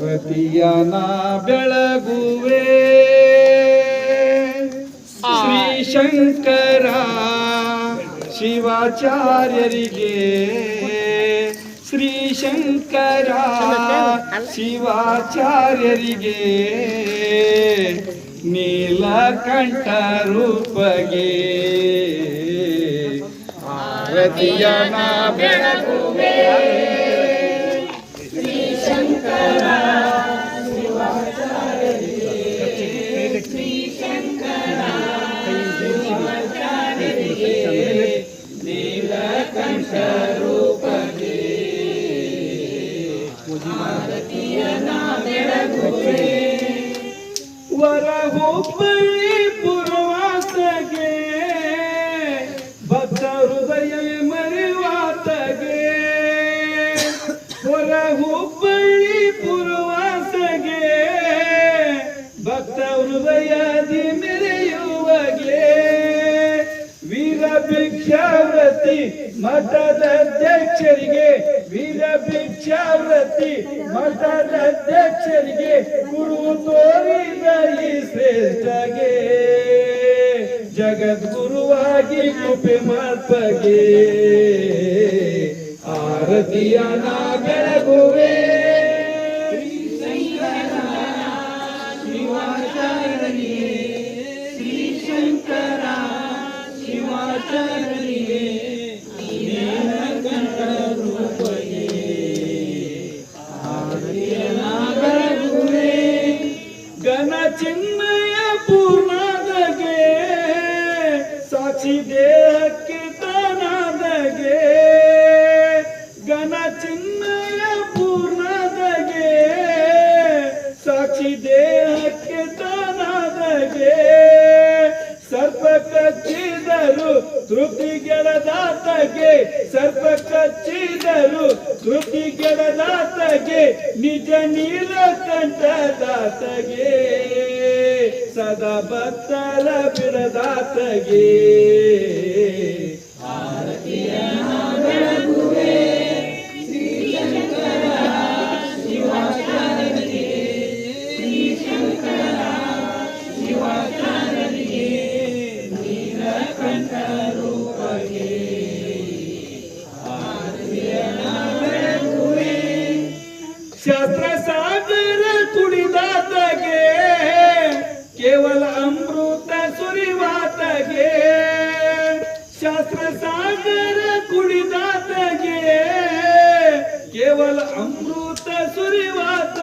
ಆರತಿಯನ ಬೆಳಗುವೆ ಶ್ರೀ ಶಂಕರ ಶಿವಾಚಾರ್ಯರಿಗೆ ಶ್ರೀ ಶಂಕರ ಶಿವಾಚಾರ್ಯರಿಗೆ ನೀಲಕಂಠ ರೂಪಗೆ ಆರತಿಯನ ಬೆಳಗುವೆ ಶ್ರೀ ಶಂಕರ ಶಿವಾಚಾರ್ಯರಿಗೆ ಶ್ರೀ ಶಂಕರ ಶಿವಾಚಾರ್ಯರಿಗೆ ನೀಲಕಂಠ ರೂಪಗೆ ಆರತಿಯನ ಬೆಳಗುವೆ ವರ ಹುಬ್ಬಳ್ಳಿ ಪುರವಾಸಗೆ ಭಕ್ತ ಹೃದಯ ಮರಿವಾತಗೆ ವರ ಹುಬ್ಬಳ್ಳಿ ಪುರವಾಸಗೆ ಭಕ್ತ ಹೃದಯದಿ ಮೆರೆಯುವಗೆ ವೀರ ಭಿಕ್ಷಾವೃತಿ ಮಠದ ಅಧ್ಯಕ್ಷರಿಗೆ ವೀರ ಭಿಕ್ಷಾವೃತಿ ಮಠದ ಅಧ್ಯಕ್ಷರಿಗೆ ಗುರು ತೋರಿದ ಈ ಶ್ರೇಷ್ಠಗೆ ಜಗದ್ಗುರುವಾಗಿ ಕೃಪೆ ಮಾರ್ಪಗೆ ಆರತಿಯನ ಬೆಳಗುವೆ ಶ್ರೀ ಶಂಕರ ಶಿವಾಚಾರ್ಯರಿಗೆ ಶ್ರೀ ಶಂಕರ ಶಿವಾಚಾರ್ಯರಿಗೆ ನೀಲಕಂಠ ರೂಪಗೆ ಆರತಿಯನ ಬೆಳಗುವೆ ಘನ ಚಿನ್ಮಯ ಪೂರ್ಣದಗೆ ಸಾಕ್ಷಿ ದೇಹಕ್ಕೆ ತಾನಾದಗೆ ಘನ ಚಿನ್ಮಯ ಪೂರ್ಣದಗೆ ಸಾಕ್ಷಿ ದೇಹಕ್ಕೆ ತಾನಾದಗೆ ಸರ್ಪ ಕಚ್ಚಿದರು ತೃಪ್ತಿ ಗೆಳದಾತಗೆ ಸರ್ಪ ಕಚ್ಚಿದರು ತೃಪ್ತಿ ಗೆಳದಾತಗೆ ನಿಜ ನೀಲಕಂಠದಾತಗೆ ಸದಾ ಭಕ್ತರ ಬಿಡದಾತಗೆ ಆರತಿಯನ ಬೆಳಗುವೆ ಶ್ರೀ ಶಂಕರ ಶಿವಾಚಾರ್ಯರಿಗೆ ಶ್ರೀ ಶಂಕರ ಶಿವಾಚಾರ್ಯರಿಗೆ ನೀಲಕಂಠ ರೂಪಗೆ ಆರತಿಯನ ಬೆಳಗುವೆ ಶಾಸ್ತ್ರ ಸಾಗರ ಕುಡಿದಾತಗೆ ಕೇವಲ ಅಮೃತ ಸುರಿವಾತಗೆ ಶಾಸ್ತ್ರ ಸಾಗರ ಕುಡಿದಾತಗೆ ಕೇವಲ ಅಮೃತ